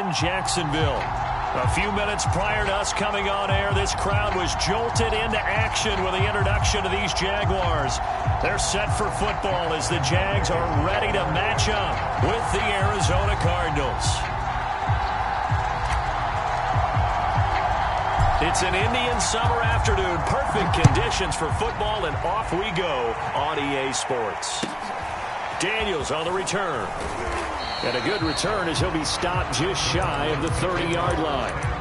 in Jacksonville. A few minutes prior to us coming on air, this crowd was jolted into action with the introduction of these Jaguars. They're set for football as the Jags are ready to match up with the Arizona Cardinals. It's an Indian summer afternoon. Perfect conditions for football, and off we go on EA Sports. Daniels on the return. And a good return as he'll be stopped just shy of the 30-yard line.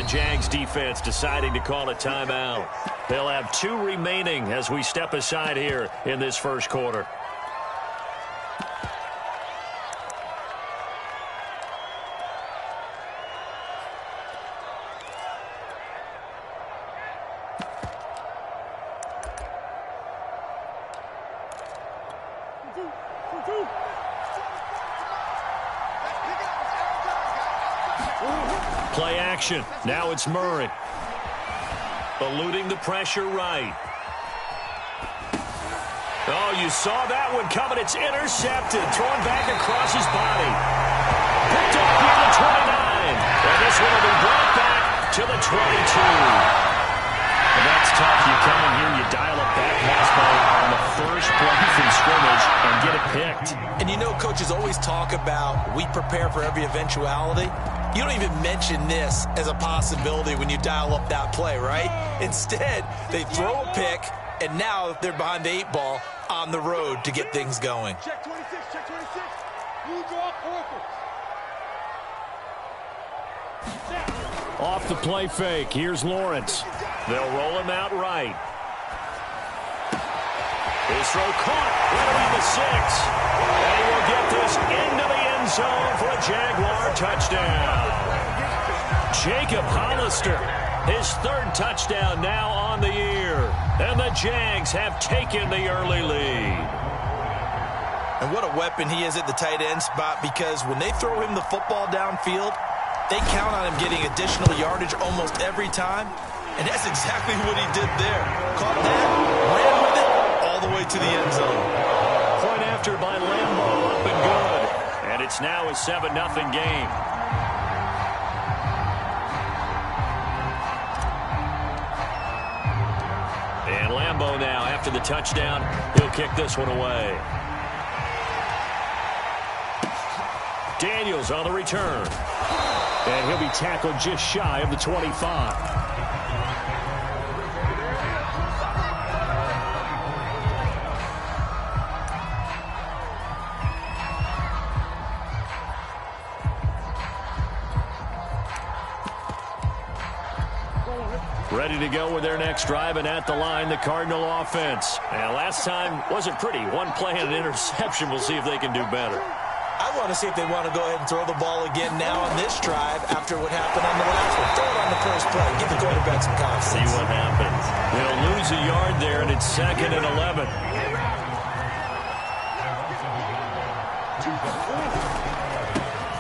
Jags defense deciding to call a timeout. They'll have 2 remaining as we step aside here in this first quarter. Play action. Now it's Murray. Eluding the pressure right. Oh, you saw that one coming. It's intercepted. Thrown back across his body. Picked up near the 29. And this one will be brought back to the 22. And that's tough. You come in here, you dial up that pass play on the first play from scrimmage and get it picked. And you know, coaches always talk about we prepare for every eventuality. You don't even mention this as a possibility when you dial up that play, right? Instead, they throw a pick, and now they're behind the 8 ball on the road to get things going. Check 26, check 26. You drop Oracle. Off the play fake. Here's Lawrence. They'll roll him out right. His throw caught right around the 6. And he will get this into the end zone for a Jaguar touchdown. Jacob Hollister, his 3rd touchdown now on the year. And the Jags have taken the early lead. And what a weapon he is at the tight end spot, because when they throw him the football downfield, they count on him getting additional yardage almost every time. And that's exactly what he did there. Caught that, ran with it, all the way to the end zone. Point after by Lambeau, up and good. And it's now a 7-0 game. And Lambeau now, after the touchdown, he'll kick this one away. Daniels on the return. And he'll be tackled just shy of the 25. Ready to go with their next drive, and at the line, the Cardinal offense. And last time wasn't pretty. 1 play and an interception. We'll see if they can do better. I want to see if they want to go ahead and throw the ball again now on this drive after what happened on the last one. Throw it on the first play. Give the quarterback some confidence. See what happens. They'll lose a yard there, and it's 2nd and 11.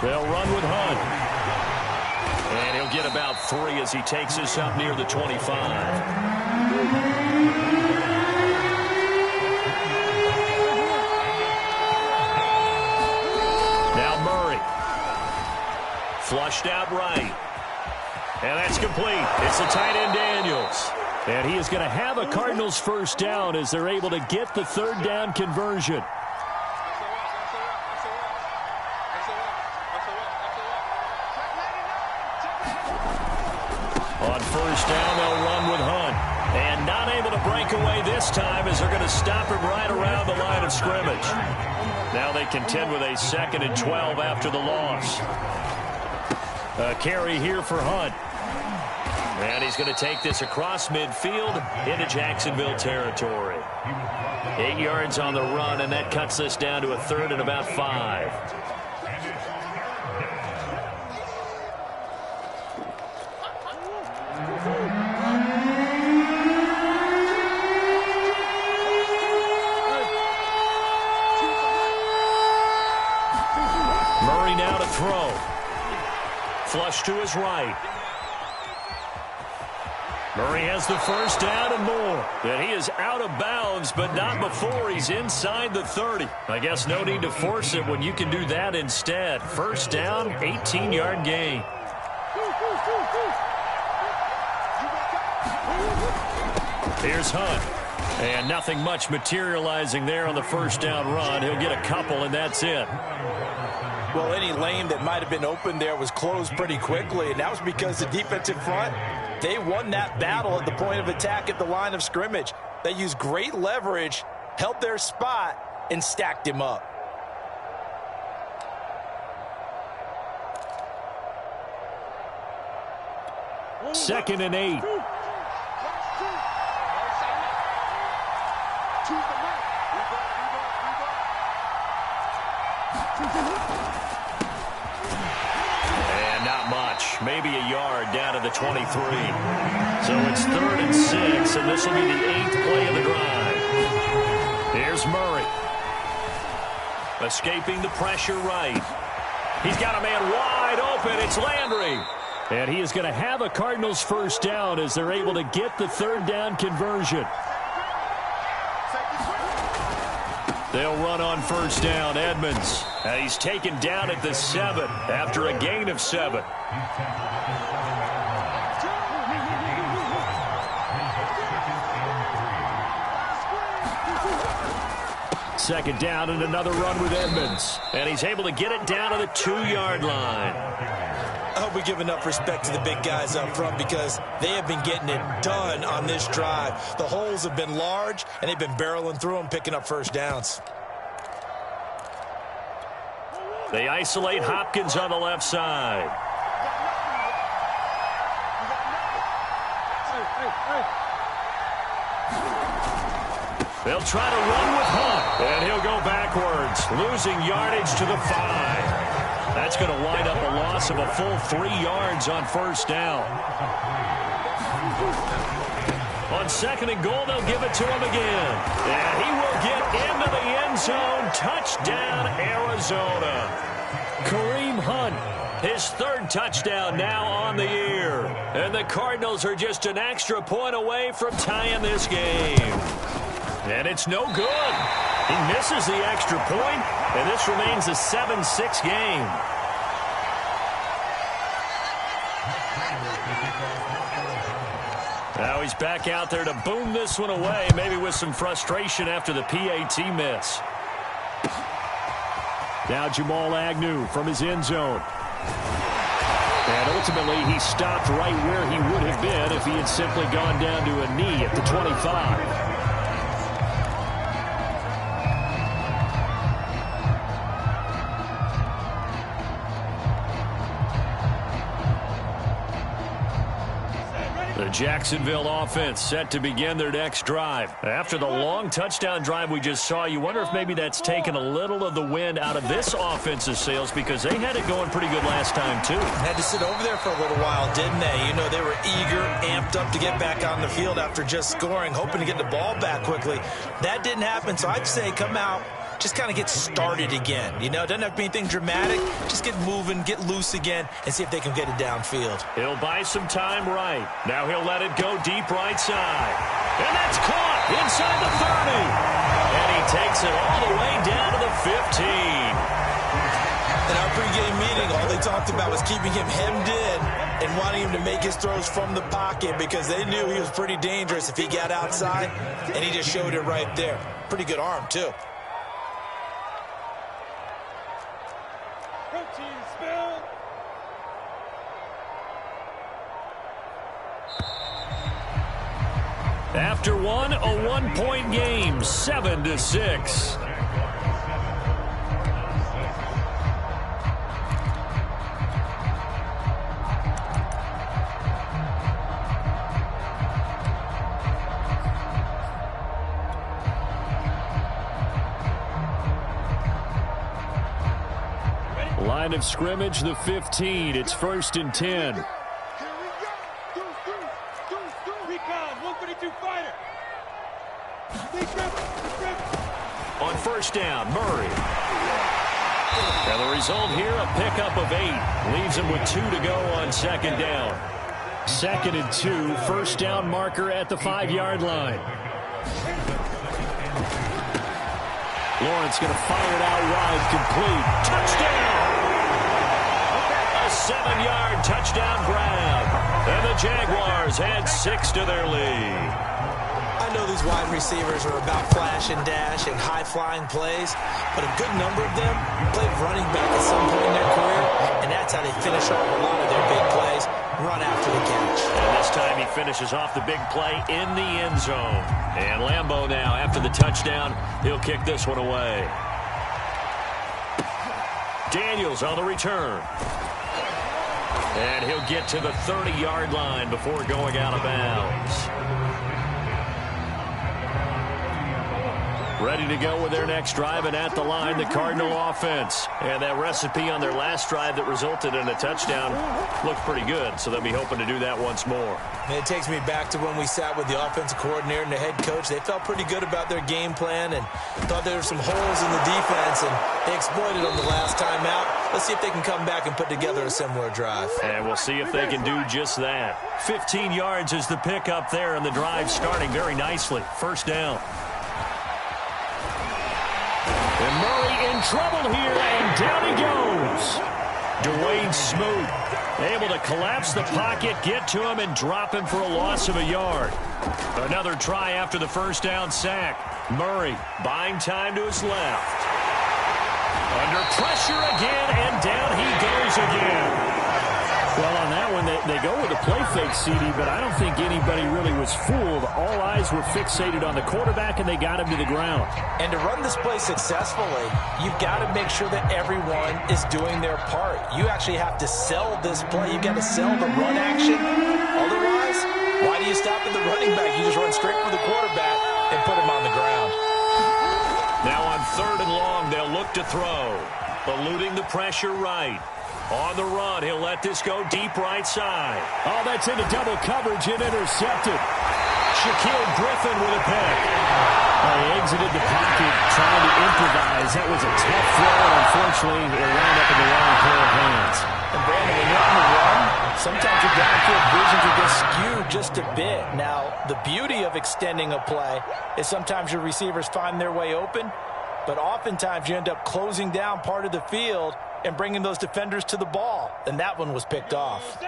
They'll run with Hunt. And he'll get about 3 as he takes us up near the 25. Now Murray. Flushed out right. And that's complete. It's the tight end Daniels. And he is going to have a Cardinals first down as they're able to get the 3rd down conversion. On first down, they'll run with Hunt. And not able to break away this time as they're going to stop him right around the line of scrimmage. Now they contend with a 2nd and 12 after the loss. A carry here for Hunt. And he's going to take this across midfield into Jacksonville territory. 8 yards on the run, and that cuts this down to a 3rd and about 5. flush to his right. Murray has the first down and more. And he is out of bounds, but not before he's inside the 30. I guess no need to force it when you can do that instead. First down, 18-yard gain. Here's Hunt. And nothing much materializing there on the first down run. He'll get a couple, and that's it. Well, any lane that might have been open there was closed pretty quickly, and that was because the defensive front, they won that battle at the point of attack at the line of scrimmage. They used great leverage, held their spot, and stacked him up. Second and 8. And not much. Maybe a yard down to the 23. So it's 3rd and 6, and this will be the 8th play of the drive. Here's Murray. Escaping the pressure right. He's got a man wide open. It's Landry. And he is going to have a Cardinals first down as they're able to get the 3rd down conversion. They'll run on first down. Edmonds. And he's taken down at the 7 after a gain of 7. Second down and another run with Edmonds. And he's able to get it down to the 2-yard line. I hope we give enough respect to the big guys up front because they have been getting it done on this drive. The holes have been large, and they've been barreling through them, picking up first downs. They isolate Hopkins on the left side. They'll try to run with Hunt, and he'll go backwards, losing yardage to the 5. That's going to wind up a loss of a full 3 yards on first down. On second and goal, they'll give it to him again. And he will get into the end zone. Touchdown, Arizona. Kareem Hunt, his 3rd touchdown now on the year. And the Cardinals are just an extra point away from tying this game. And it's no good. He misses the extra point, and this remains a 7-6 game. Now he's back out there to boom this one away, maybe with some frustration after the PAT miss. Now Jamal Agnew from his end zone. And ultimately, he stopped right where he would have been if he had simply gone down to a knee at the 25. The Jacksonville offense set to begin their next drive. After the long touchdown drive we just saw, you wonder if maybe that's taken a little of the wind out of this offense's sails because they had it going pretty good last time, too. Had to sit over there for a little while, didn't they? You know, they were eager, amped up to get back on the field after just scoring, hoping to get the ball back quickly. That didn't happen, so I'd say come out, just kind of get started again. You know, it doesn't have to be anything dramatic. Just get moving, get loose again, and see if they can get it downfield. He'll buy some time right. Now he'll let it go deep right side. And that's caught inside the 30. And he takes it all the way down to the 15. In our pregame meeting, all they talked about was keeping him hemmed in and wanting him to make his throws from the pocket because they knew he was pretty dangerous if he got outside, and he just showed it right there. Pretty good arm, too. After one, a one-point game, 7-6. Line of scrimmage, the 15. It's 1st and 10. On first down, Murray. And the result here, a pickup of 8. Leaves him with 2 to go on second down. 2nd and 2, first down marker at the 5-yard line. Lawrence going to fire it out wide, complete. Touchdown! A 7-yard touchdown grab. And the Jaguars add 6 to their lead. I know these wide receivers are about flash and dash and high-flying plays, but a good number of them played running back at some point in their career, and that's how they finish off a lot of their big plays, run after the catch. And this time he finishes off the big play in the end zone. And Lambeau now, after the touchdown, he'll kick this one away. Daniels on the return. And he'll get to the 30-yard line before going out of bounds. Ready to go with their next drive, and at the line, the Cardinal offense. And that recipe on their last drive that resulted in a touchdown looked pretty good, so they'll be hoping to do that once more. And it takes me back to when we sat with the offensive coordinator and the head coach. They felt pretty good about their game plan and thought there were some holes in the defense, and they exploited them the last time out. Let's see if they can come back and put together a similar drive. And we'll see if they can do just that. 15 yards is the pickup there, and the drive starting very nicely. First down. And Murray in trouble here, and down he goes. Dwayne Smoot able to collapse the pocket, get to him, and drop him for a loss of a yard. Another try after the first down sack. Murray buying time to his left. Under pressure again, and down he goes again. Well, on that one, they go with a play fake, CD, but I don't think anybody really was fooled. All eyes were fixated on the quarterback, and they got him to the ground. And to run this play successfully, you've got to make sure that everyone is doing their part. You actually have to sell this play. You've got to sell the run action. Otherwise, why do you stop at the running back? You just run straight for the quarterback and put him on the ground. Now on 3rd and long, they'll look to throw. Eluding the pressure right. On the run, he'll let this go deep right side. Oh, that's into double coverage and intercepted. Shaquill Griffin with a pick. He exited the pocket trying to improvise. That was a tough throw, and unfortunately, it wound up in the wrong pair of hands. And Brandon, when you're on the run, sometimes your downfield vision can get skewed just a bit. Now, the beauty of extending a play is sometimes your receivers find their way open, but oftentimes you end up closing down part of the field and bringing those defenders to the ball, and that one was picked off.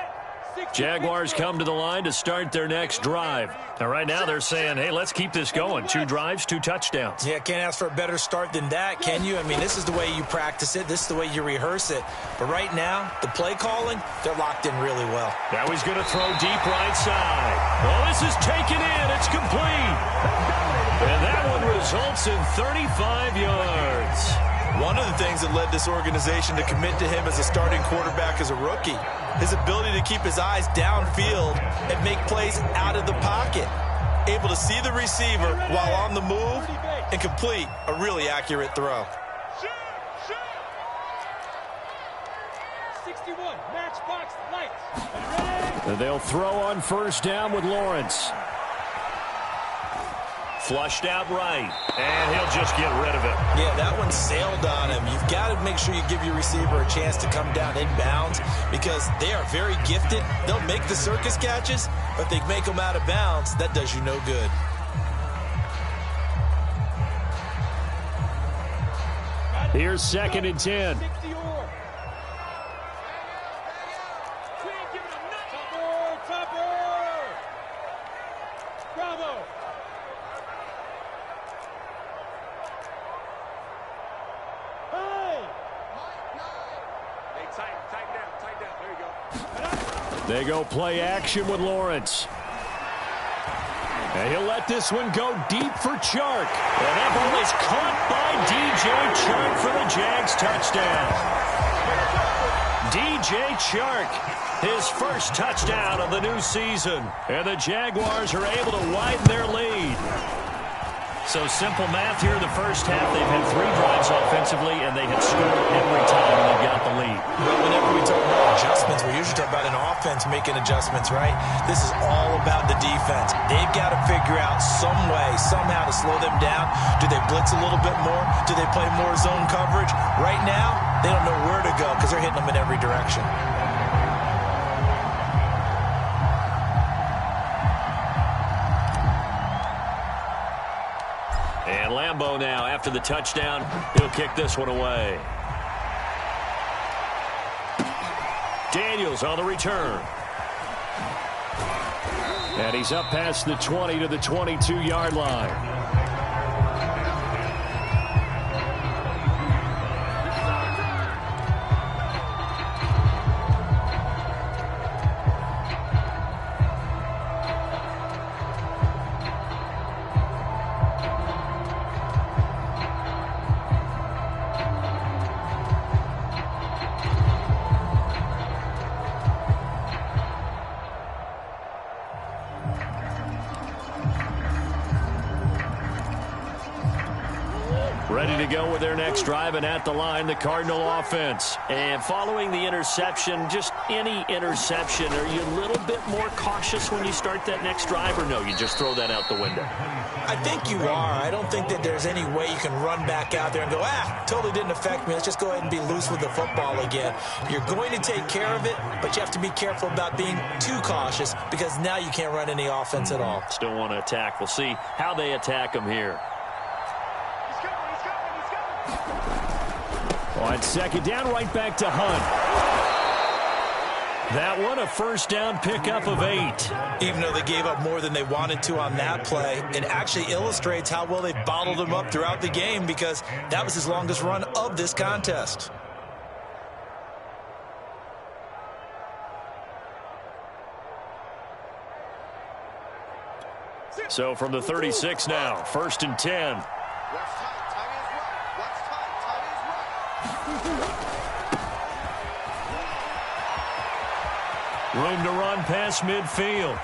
Jaguars come to the line to start their next drive. Now, right now, they're saying, hey, let's keep this going. 2 drives, 2 touchdowns. Yeah, can't ask for a better start than that, can you? I mean, this is the way you practice it. This is the way you rehearse it. But right now, the play calling, they're locked in really well. Now he's going to throw deep right side. Well, this is taken in. It's complete. And that one results in 35 yards. One of the things that led this organization to commit to him as a starting quarterback as a rookie, his ability to keep his eyes downfield and make plays out of the pocket. Able to see the receiver while on the move and complete a really accurate throw. 61, matchbox lights. And they'll throw on first down with Lawrence. Flushed out right, and he'll just get rid of it. Yeah, that one sailed on him. You've got to make sure you give your receiver a chance to come down inbounds because they are very gifted. They'll make the circus catches, but they make them out of bounds. That does you no good. Here's 2nd and 10. Bravo. They go play action with Lawrence. And he'll let this one go deep for Chark. And that ball is caught by DJ Chark for the Jags touchdown. DJ Chark, his first touchdown of the new season. And the Jaguars are able to widen their lead. So simple math here in the first half. They've had 3 drives offensively, and they have scored every time they've got the lead. Well, whenever we talk about adjustments, we usually talk about an offense making adjustments, right? This is all about the defense. They've got to figure out some way, somehow to slow them down. Do they blitz a little bit more? Do they play more zone coverage? Right now, they don't know where to go because they're hitting them in every direction. And Lambeau now, after the touchdown, he'll kick this one away. Daniels on the return. And he's up past the 20 to the 22-yard line. Ready to go with their next drive, and at the line, the Cardinal offense. And following the interception, just any interception, are you a little bit more cautious when you start that next drive, or no, you just throw that out the window? I think you are. I don't think that there's any way you can run back out there and go, totally didn't affect me. Let's just go ahead and be loose with the football again. You're going to take care of it, but you have to be careful about being too cautious because now you can't run any offense at all. Still want to attack. We'll see how they attack them here. On second down, right back to Hunt. That one, a first down pickup of 8. Even though they gave up more than they wanted to on that play, it actually illustrates how well they bottled them up throughout the game because that was his longest run of this contest. So from the 36 now, 1st and 10. Room to run past midfield.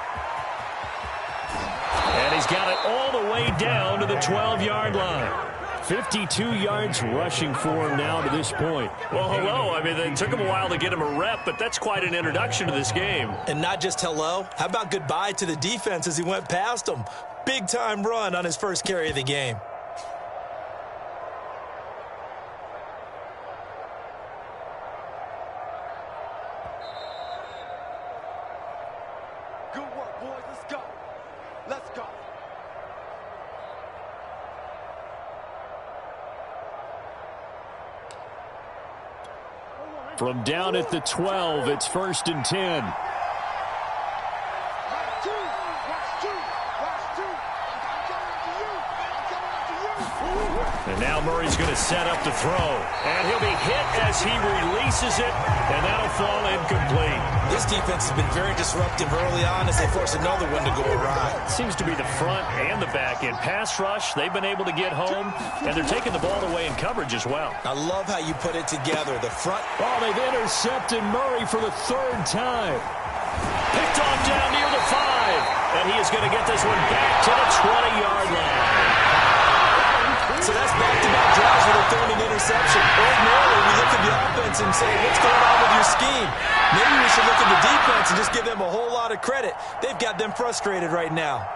And he's got it all the way down to the 12-yard line. 52 yards rushing for him now to this point. Well, hello. I mean, it took him a while to get him a rep, but that's quite an introduction to this game. And not just hello. How about goodbye to the defense as he went past him? Big-time run on his first carry of the game. From down at the 12, it's 1st and 10. And now Murray's going to set up to throw. And he'll be hit as he releases it, and that'll fall incomplete. This defense has been very disruptive early on as they force another one to go awry. Seems to be the front and the back end. Pass rush, they've been able to get home, and they're taking the ball away in coverage as well. I love how you put it together. The front. Oh, they've intercepted Murray for the 3rd time. Picked off down near the 5, and he is going to get this one back to the 20-yard line. So that's back-to-back drives where they're throwing an interception. Ordinarily, we look at the offense and say, what's going on with your scheme? Maybe we should look at the defense and just give them a whole lot of credit. They've got them frustrated right now.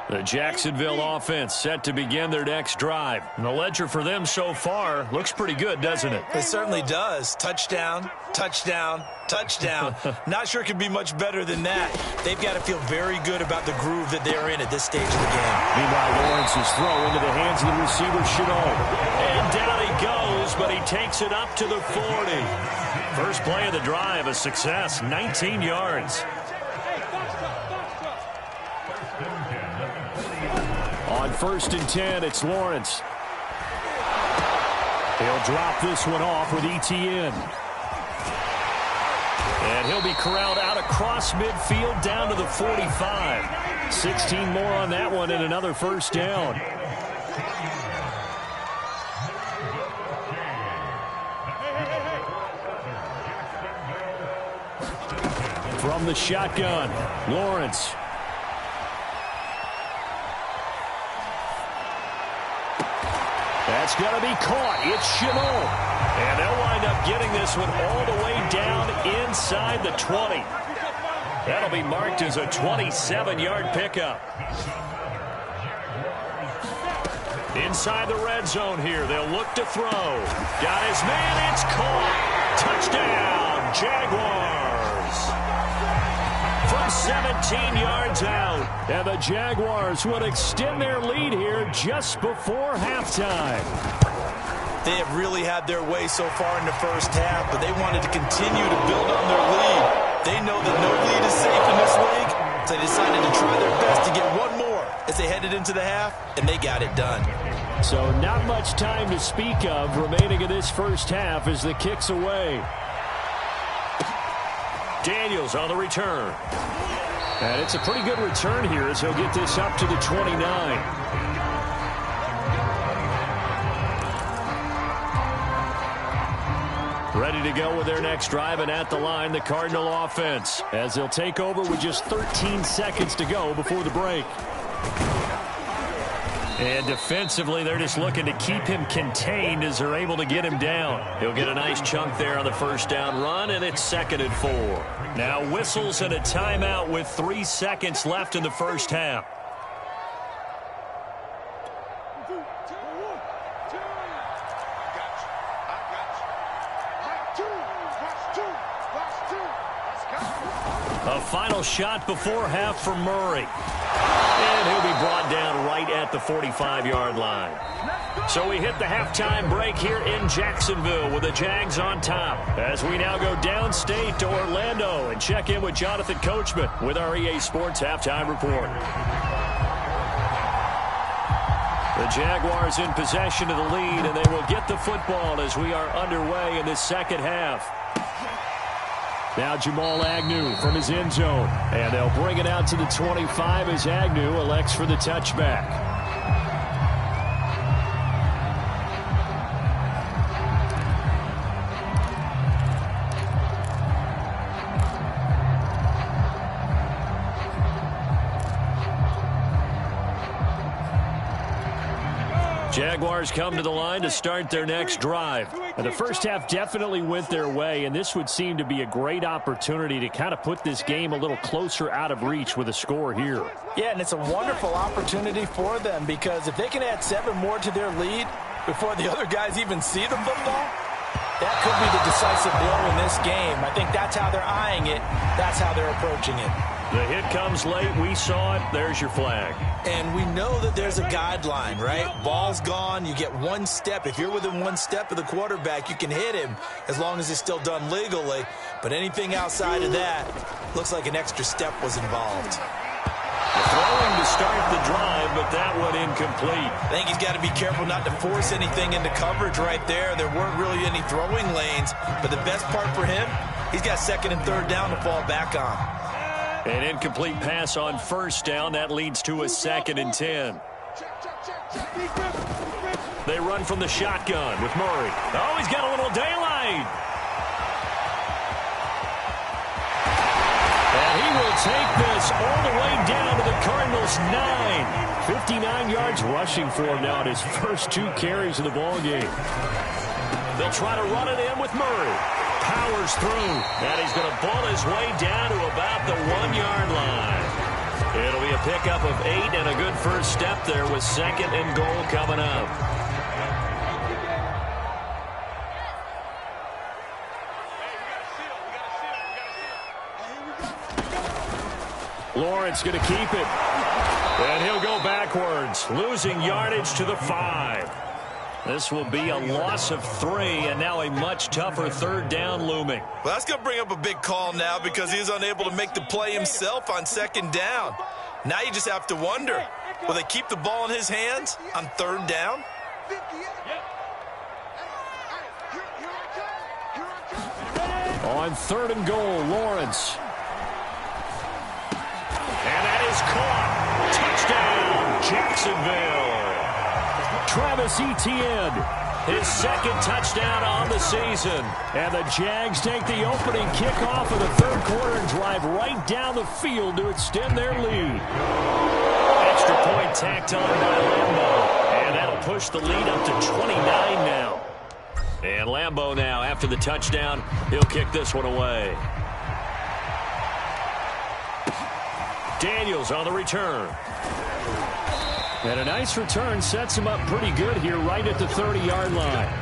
The Jacksonville offense set to begin their next drive. And the ledger for them so far looks pretty good, doesn't it? It certainly does. Touchdown, touchdown, touchdown. Not sure it could be much better than that. They've got to feel very good about the groove that they're in at this stage of the game. Meanwhile, Lawrence's throw into the hands of the receiver, Shenault. And down he goes, but he takes it up to the 40. First play of the drive, a success, 19 yards. On 1st and 10, it's Lawrence. He'll drop this one off with ETN. And he'll be corralled out across midfield down to the 45. 16 more on that one and another first down. From the shotgun, Lawrence. That's going to be caught. It's Shenault. And they'll wind up getting this one all the way down inside the 20. That'll be marked as a 27-yard pickup. Inside the red zone here, they'll look to throw. Got his man, it's caught. Touchdown, Jaguars. From 17 yards out. And the Jaguars would extend their lead here just before halftime. They have really had their way so far in the first half, but they wanted to continue to build on their lead. They know that no lead is safe in this league, so they decided to try their best to get one more as they headed into the half, and they got it done. So not much time to speak of remaining in this first half as the kick's away. Daniels on the return. And it's a pretty good return here as he'll get this up to the 29. Ready to go with their next drive, and at the line, the Cardinal offense, as they'll take over with just 13 seconds to go before the break. And defensively, they're just looking to keep him contained as they're able to get him down. He'll get a nice chunk there on the first down run, and it's 2nd and 4. Now whistles and a timeout with 3 seconds left in the first half. A final shot before half for Murray. And he'll be brought down right at the 45-yard line. So we hit the halftime break here in Jacksonville with the Jags on top. As we now go downstate to Orlando and check in with Jonathan Coachman with our EA Sports Halftime Report. The Jaguars in possession of the lead, and they will get the football as we are underway in this second half. Now Jamal Agnew from his end zone. And they'll bring it out to the 25 as Agnew elects for the touchback. Jaguars come to the line to start their next drive. And the first half definitely went their way, and this would seem to be a great opportunity to kind of put this game a little closer out of reach with a score here. Yeah, and it's a wonderful opportunity for them because if they can add 7 more to their lead before the other guys even see the football, that could be the decisive blow in this game. I think that's how they're eyeing it. That's how they're approaching it. The hit comes late. We saw it. There's your flag. And we know that there's a guideline, right? Ball's gone. You get 1 step. If you're within 1 step of the quarterback, you can hit him as long as it's still done legally. But anything outside of that looks like an extra step was involved. Throwing to start the drive, but that one incomplete. I think he's got to be careful not to force anything into coverage right there. There weren't really any throwing lanes. But the best part for him, he's got 2nd and 3rd down to fall back on. An incomplete pass on first down. That leads to a 2nd and 10. They run from the shotgun with Murray. Oh, he's got a little daylight. And he will take this all the way down to the Cardinals' 9. 59 yards rushing for him now at his first 2 carries of the ballgame. They'll try to run it in with Murray. Powers through, and he's going to ball his way down to about the 1-yard line. It'll be a pickup of 8 and a good first step there with 2nd and goal coming up. Lawrence going to keep it, and he'll go backwards, losing yardage to the 5. This will be a loss of 3, and now a much tougher 3rd down looming. Well, that's going to bring up a big call now because he was unable to make the play himself on 2nd down. Now you just have to wonder, will they keep the ball in his hands on 3rd down? On 3rd and goal, Lawrence. And that is caught. Touchdown, Jacksonville. Travis Etienne, his 2nd touchdown on the the season. And the Jags take the opening kickoff of the third quarter and drive right down the field to extend their lead. Extra point tacked on by Lambeau. And that'll push the lead up to 29 now. And Lambeau now, after the touchdown, he'll kick this one away. Daniels on the return. And a nice return sets him up pretty good here right at the 30-yard line.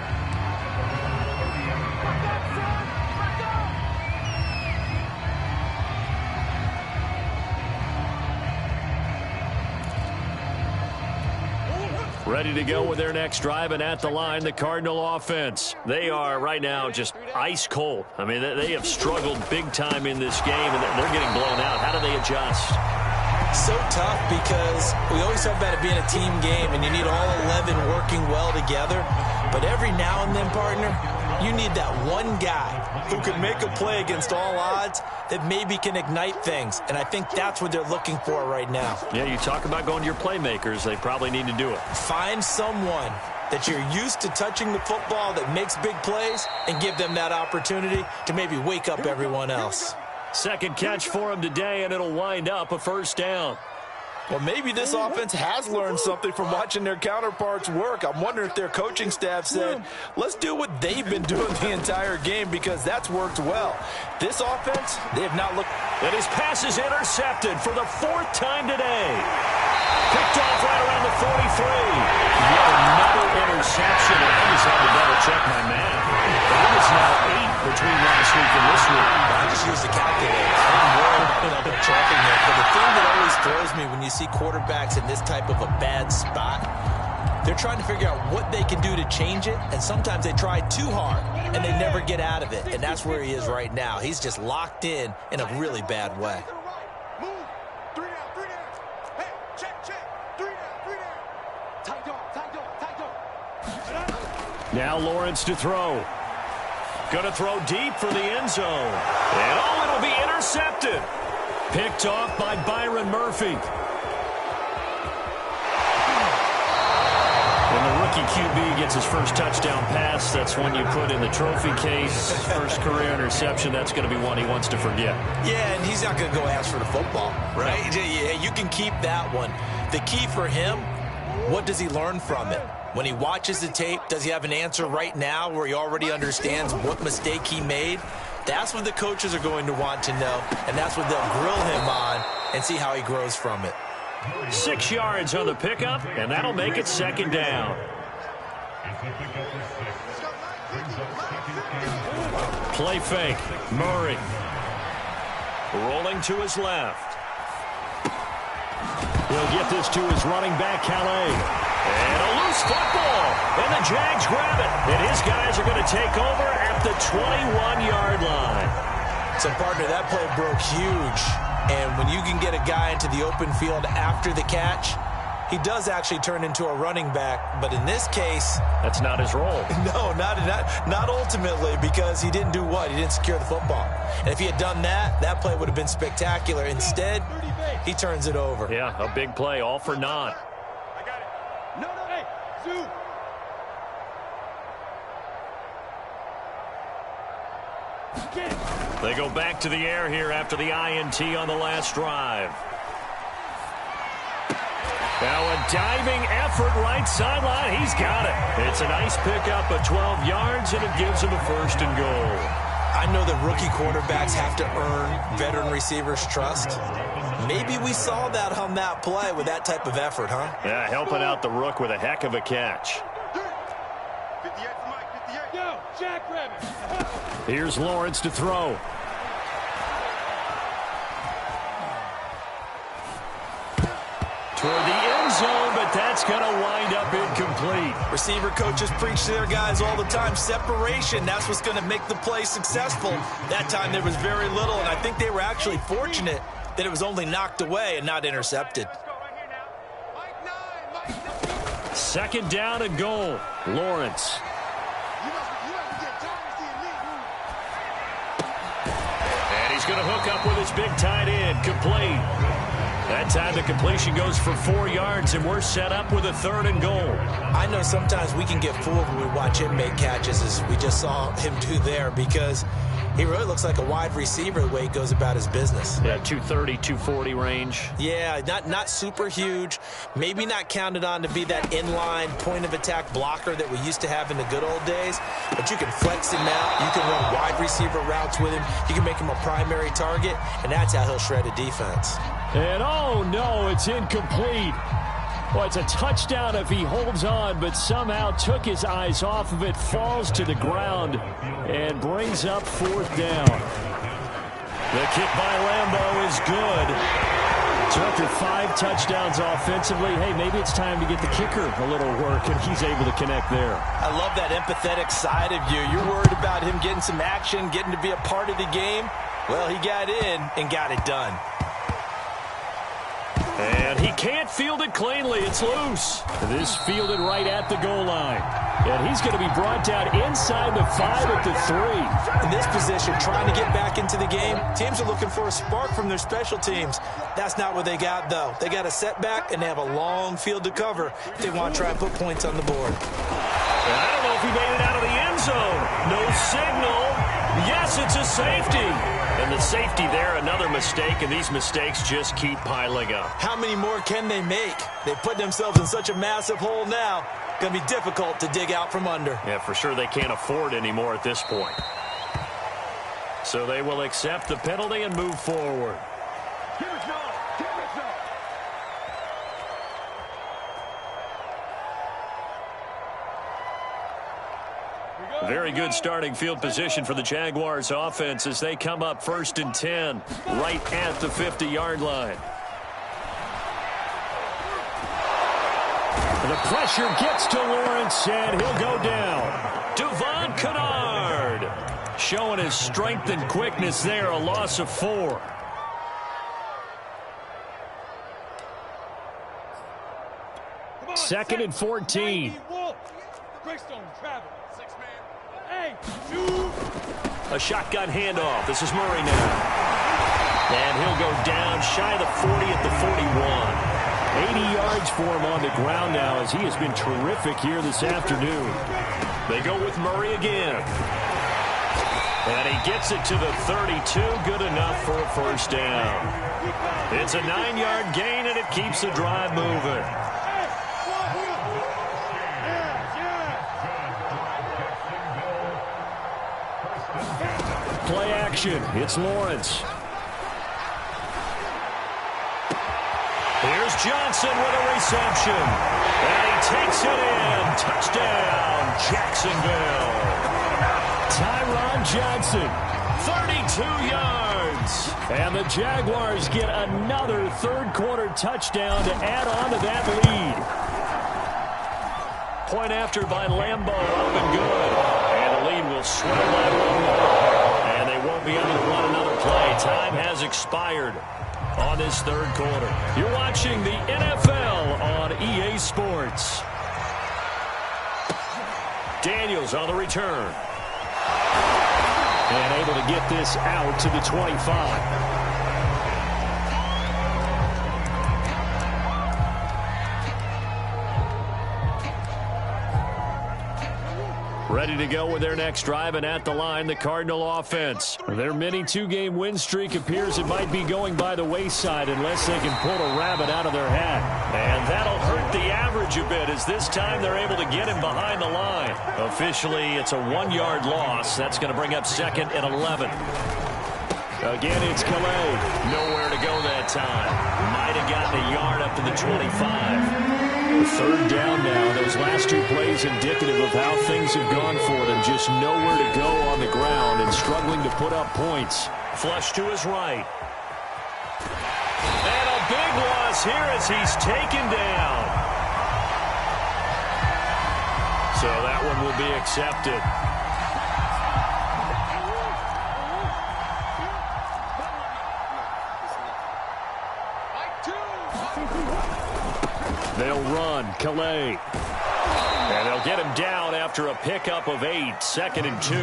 Ready to go with their next drive, and at the line, the Cardinal offense. They are right now just ice cold. I mean, they have struggled big time in this game, and they're getting blown out. How do they adjust? So tough because we always talk about it being a team game, and you need all 11 working well together. But every now and then, partner, you need that one guy who can make a play against all odds that maybe can ignite things. And I think that's what they're looking for right now. Yeah, you talk about going to your playmakers. They probably need to do it. Find someone that you're used to touching the football that makes big plays and give them that opportunity to maybe wake up everyone else. Second catch for him today, and it'll wind up a first down. Well, maybe this offense has learned something from watching their counterparts work. I'm wondering if their coaching staff said, let's do what they've been doing the entire game, because that's worked well. This offense, they have not looked. And his pass is intercepted for the fourth time today. Picked off right around the 43. Yet another interception, and I just had to double-check my math. It is now 8 between last week and this week. I just used the calculator. I'm worried about double-checking it. But the thing that always throws me when you see quarterbacks in this type of a bad spot, they're trying to figure out what they can do to change it, and sometimes they try too hard, and they never get out of it. And that's where he is right now. He's just locked in a really bad way. Now Lawrence to throw. Going to throw deep for the end zone. And it'll be intercepted. Picked off by Byron Murphy. When the rookie QB gets his first touchdown pass, that's one you put in the trophy case. First career interception, that's going to be one he wants to forget. Yeah, and he's not going to go ask for the football, right? Yeah, you can keep that one. The key for him, what does he learn from it? When he watches the tape, does he have an answer right now where he already understands what mistake he made? That's what the coaches are going to want to know, and that's what they'll grill him on and see how he grows from it. 6 yards on the pickup, and that'll make it second down. Play fake. Murray. Rolling to his left. He'll get this to his running back, Calais. And a loose football. And the Jags grab it. And his guys are going to take over at the 21-yard line. So, partner, that play broke huge. And when you can get a guy into the open field after the catch, he does actually turn into a running back. But in this case, that's not his role. No, not ultimately, because he didn't do what? He didn't secure the football. And if he had done that, that play would have been spectacular. Instead, he turns it over. Yeah, a big play, all for naught. I got it. No, hey, Zoo. They go back to the air here after the INT on the last drive. Now a diving effort right sideline. He's got it. It's a nice pickup of 12 yards, and it gives him a first and goal. I know that rookie quarterbacks have to earn veteran receivers' trust. Maybe we saw that on that play with that type of effort, huh? Yeah, helping out the rook with a heck of a catch. Yo, Jack Rabbit. Here's Lawrence to throw. Toward the end zone, but that's going to wind up incomplete. Receiver coaches preach to their guys all the time. Separation, that's what's going to make the play successful. That time there was very little, and I think they were actually fortunate that it was only knocked away and not intercepted. Second down and goal. Lawrence. And he's going to hook up with his big tight end. Complete. That time the completion goes for 4 yards, and we're set up with a 3rd and goal. I know sometimes we can get fooled when we watch him make catches, as we just saw him do there, because he really looks like a wide receiver the way he goes about his business. Yeah, 230, 240 range. Yeah, not super huge. Maybe not counted on to be that inline point-of-attack blocker that we used to have in the good old days. But you can flex him out. You can run wide receiver routes with him. You can make him a primary target, and that's how he'll shred a defense. And oh no, it's incomplete. Well, it's a touchdown if he holds on, but somehow took his eyes off of it, falls to the ground, and brings up 4th down. The kick by Lambeau is good. So after 5 touchdowns offensively, hey, maybe it's time to get the kicker a little work, and he's able to connect there. I love that empathetic side of you. You're worried about him getting some action, getting to be a part of the game. Well, he got in and got it done. And he can't field it cleanly. It's loose. This fielded right at the goal line. And he's going to be brought down inside the 5 at the 3. In this position, trying to get back into the game, teams are looking for a spark from their special teams. That's not what they got, though. They got a setback, and they have a long field to cover if they want to try and put points on the board. I don't know if he made it out of the end zone. No signal. Yes, it's a safety. And the safety there, another mistake, and these mistakes just keep piling up. How many more can they make? They put themselves in such a massive hole now. Going to be difficult to dig out from under. Yeah, for sure they can't afford any more at this point. So they will accept the penalty and move forward. Very good starting field position for the Jaguars offense as they come up 1st and 10 right at the 50-yard line. The pressure gets to Lawrence, and he'll go down. Devon Kennard showing his strength and quickness there, a loss of 4. Second and 14. A shotgun handoff. This is Murray now. And he'll go down shy of the 40 at the 41. 80 yards for him on the ground now as he has been terrific here this afternoon. They go with Murray again. And he gets it to the 32. Good enough for a 1st down. It's a 9-yard gain, and it keeps the drive moving. Play action. It's Lawrence. Here's Johnson with a reception. And he takes it in. Touchdown, Jacksonville. Tyron Johnson, 32 yards. And the Jaguars get another 3rd-quarter touchdown to add on to that lead. Point after by Lambeau, up and good. And the lead will swell by 1 more. And they won't be able to run another play. Time has expired on this 3rd quarter. You're watching the NFL on EA Sports. Daniels on the return. And able to get this out to the 25. Ready to go with their next drive, and at the line, the Cardinal offense. Their mini 2-game win streak appears it might be going by the wayside unless they can pull a rabbit out of their hat. And that'll hurt the average a bit as this time they're able to get him behind the line. Officially, it's a 1-yard loss. That's going to bring up 2nd and 11. Again, it's Calais. Nowhere to go that time. Might have gotten a yard up to the 25. 3rd down now. Those last 2 plays indicative of how things have gone for them. Just nowhere to go on the ground and struggling to put up points. Flush to his right. And a big loss here as he's taken down. So that one will be accepted. They'll run. Calais. And they'll get him down after a pickup of 8. 2nd and 2.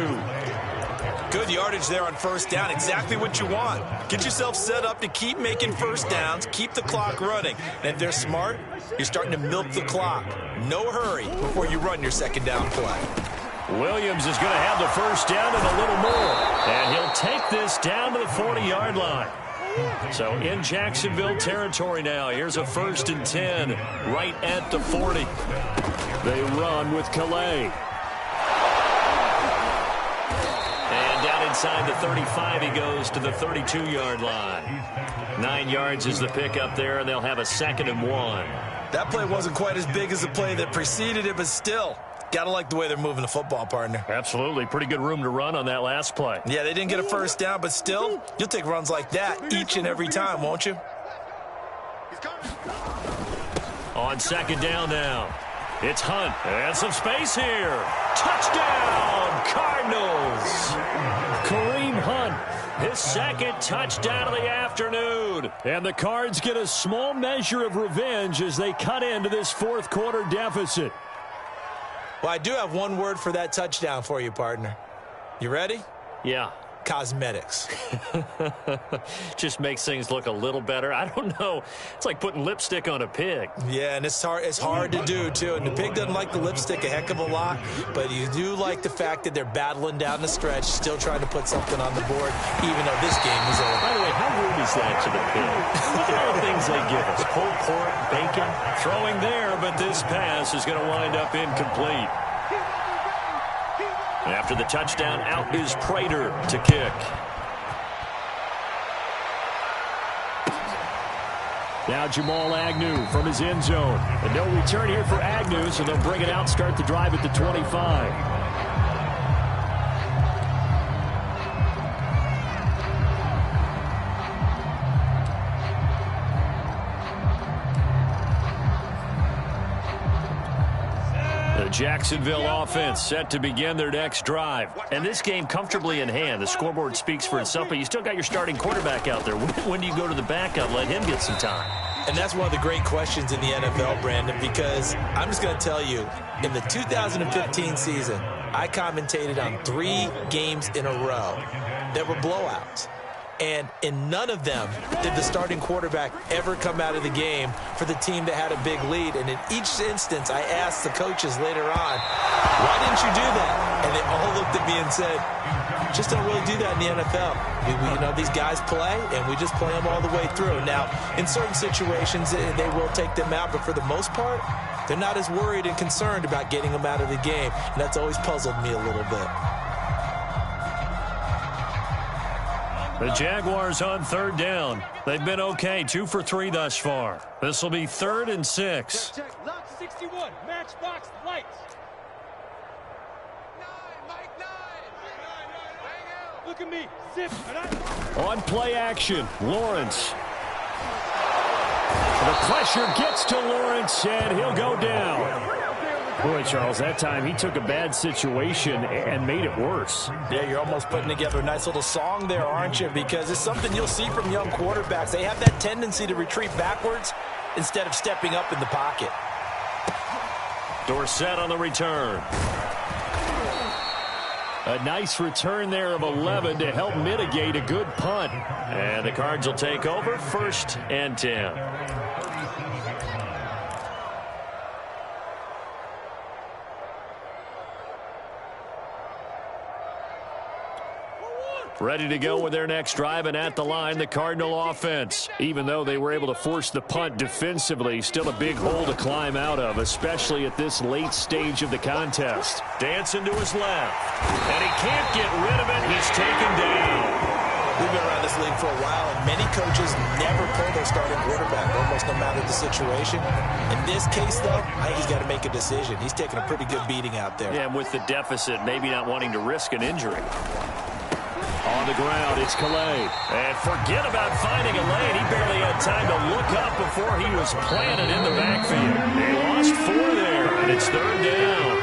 Good yardage there on first down. Exactly what you want. Get yourself set up to keep making first downs, keep the clock running. And if they're smart, you're starting to milk the clock. No hurry before you run your second down play. Williams is going to have the first down and a little more. And he'll take this down to the 40-yard line. So in Jacksonville territory now. Here's a 1st and 10 right at the 40. They run with Calais. And down inside the 35, he goes to the 32-yard line. 9 yards is the pickup there, and they'll have a 2nd and 1. That play wasn't quite as big as the play that preceded it, but still, got to like the way they're moving the football, partner. Absolutely. Pretty good room to run on that last play. Yeah, they didn't get a first down, but still, you'll take runs like that each and every time, won't you? On 2nd down now. It's Hunt. And some space here. Touchdown, Cardinals. Kareem Hunt, his 2nd touchdown of the afternoon. And the Cards get a small measure of revenge as they cut into this 4th quarter deficit. Well, I do have one word for that touchdown for you, partner. You ready? Yeah. Cosmetics. Just makes things look a little better. I don't know. It's like putting lipstick on a pig. Yeah, and it's hard to do, too. And the pig doesn't like the lipstick a heck of a lot, but you do like the fact that they're battling down the stretch, still trying to put something on the board, even though this game is over. By the way, how rude is that to the pig? Look at all the things they give us. Pulled pork, bacon. Throwing there, but this pass is going to wind up incomplete. After the touchdown, out is Prater to kick. Now Jamal Agnew from his end zone. And no return here for Agnew, so they'll bring it out, start the drive at the 25. Jacksonville offense set to begin their next drive. And this game comfortably in hand. The scoreboard speaks for itself, but you still got your starting quarterback out there. When do you go to the backup, let him get some time? And that's one of the great questions in the NFL, Brandon, because I'm just going to tell you, in the 2015 season, I commentated on 3 games in a row that were blowouts. And in none of them did the starting quarterback ever come out of the game for the team that had a big lead. And in each instance, I asked the coaches later on, why didn't you do that? And they all looked at me and said, just don't really do that in the NFL. You know, these guys play, and we just play them all the way through. Now, in certain situations, they will take them out, but for the most part, they're not as worried and concerned about getting them out of the game. And that's always puzzled me a little bit. The Jaguars on 3rd down. They've been okay, 2 for 3 thus far. This will be 3rd and 6. Check. Lock 61. Matchbox lights. 9, Mike 9. Look at me. Zip. On play action, Lawrence. The pressure gets to Lawrence, and he'll go down. Boy, Charles, that time he took a bad situation and made it worse. Yeah, you're almost putting together a nice little song there, aren't you? Because it's something you'll see from young quarterbacks. They have that tendency to retreat backwards instead of stepping up in the pocket. Dorsett on the return. A nice return there of 11 to help mitigate a good punt. And the Cards will take over, 1st and 10. Ready to go with their next drive, and at the line, the Cardinal offense. Even though they were able to force the punt defensively, still a big hole to climb out of, especially at this late stage of the contest. Dancing to his left, and he can't get rid of it. He's taken down. We've been around this league for a while, and many coaches never pull their starting quarterback, almost no matter the situation. In this case, though, I think he's got to make a decision. He's taking a pretty good beating out there. Yeah, and with the deficit, maybe not wanting to risk an injury. On the ground, it's Calais. And forget about finding a lane. He barely had time to look up before he was planted in the backfield. They lost 4 there, and it's 3rd down.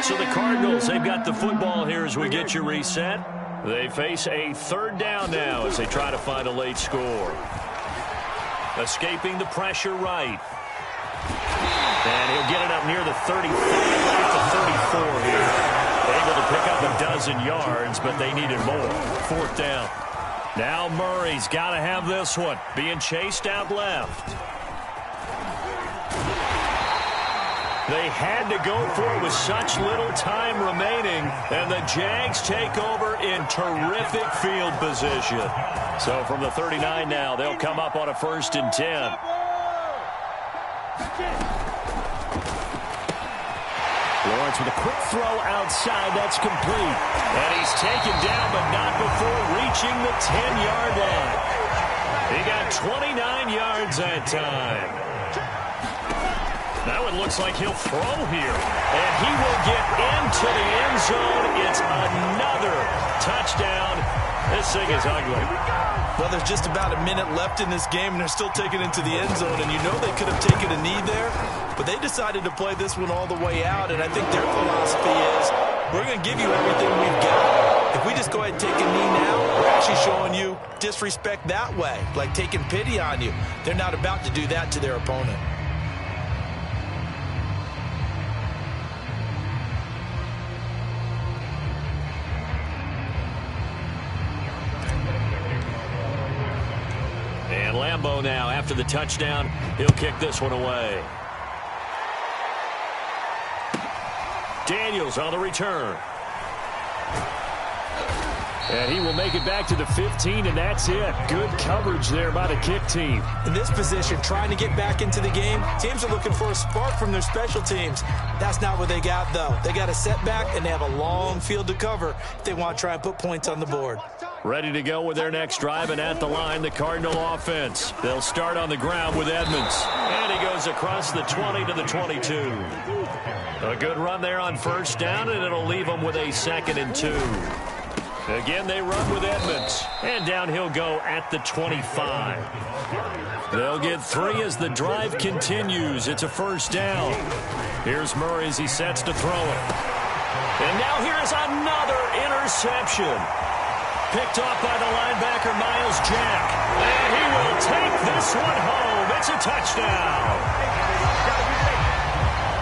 So the Cardinals, they've got the football here as we get you reset. They face a 3rd down now as they try to find a late score. Escaping the pressure right. And he'll get it up near the 35 to 34 here. Able to pick up a dozen yards, but they needed more. 4th down. Now Murray's got to have this one. Being chased out left. They had to go for it with such little time remaining, and the Jags take over in terrific field position. So from the 39 now, they'll come up on a 1st and 10. Lawrence with a quick throw outside. That's complete. And he's taken down, but not before reaching the 10-yard line. He got 29 yards that time. Now it looks like he'll throw here. And he will get into the end zone. It's another touchdown. This thing is ugly. Well, there's just about a minute left in this game, and they're still taking it into the end zone. And you know they could have taken a knee there, but they decided to play this one all the way out. And I think their philosophy is, we're going to give you everything we've got. If we just go ahead and take a knee now, we're actually showing you disrespect that way, like taking pity on you. They're not about to do that to their opponent. And Lambeau now, after the touchdown, he'll kick this one away. Daniels on the return. And he will make it back to the 15, and that's it. Good coverage there by the kick team. In this position, trying to get back into the game, teams are looking for a spark from their special teams. That's not what they got, though. They got a setback, and they have a long field to cover if they want to try and put points on the board. Ready to go with their next drive, and at the line, the Cardinal offense. They'll start on the ground with Edmonds. And he goes across the 20 to the 22. A good run there on 1st down, and it'll leave them with a 2nd and 2. Again, they run with Edmonds. And down he'll go at the 25. They'll get 3 as the drive continues. It's a 1st down. Here's Murray as he sets to throw it. And now here's another interception. Picked off by the linebacker, Miles Jack. And he will take this one home. It's a touchdown.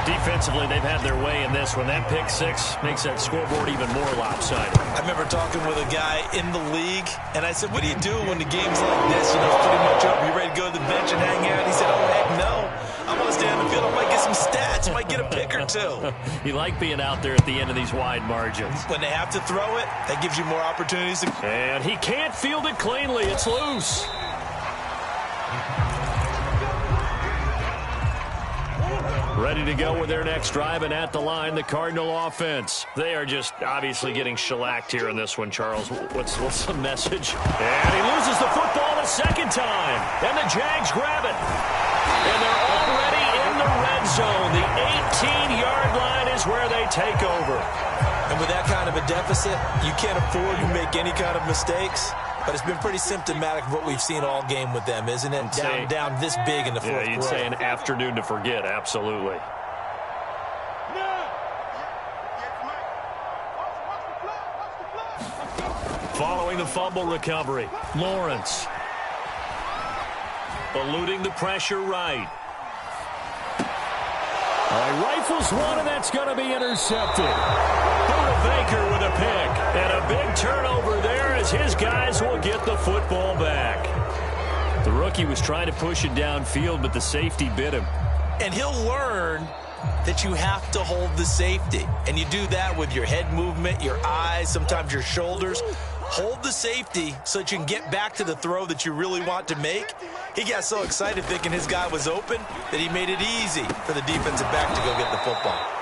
Defensively, they've had their way in this one. That pick 6 makes that scoreboard even more lopsided. I remember talking with a guy in the league, and I said, what do you do when the game's like this? You know, it's pretty much up. You ready to go to the bench and hang out? He said, oh, heck no. I want to stay on the field. I might get some stats. I might get a pick or 2. You like being out there at the end of these wide margins. When they have to throw it, that gives you more opportunities. And he can't field it cleanly. It's loose. Ready to go with their next drive, and at the line, the Cardinal offense. They are just obviously getting shellacked here in this one, Charles. What's the message? And he loses the football the 2nd time. And the Jags grab it. And they're already in the red zone. The 18-yard line is where they take over. And with that kind of a deficit, you can't afford to make any kind of mistakes. But it's been pretty symptomatic of what we've seen all game with them, isn't it? Down this big in the 4th quarter. Yeah, you'd say an afternoon to forget, absolutely. Following the fumble recovery, Lawrence. Eluding the pressure right. Rifles one, and that's going to be intercepted. Budda Baker with a pick. And a big turnover there as his guys will get the football back. The rookie was trying to push it downfield, but the safety bit him. And he'll learn that you have to hold the safety. And you do that with your head movement, your eyes, sometimes your shoulders. Hold the safety so that you can get back to the throw that you really want to make. He got so excited thinking his guy was open that he made it easy for the defensive back to go get the football.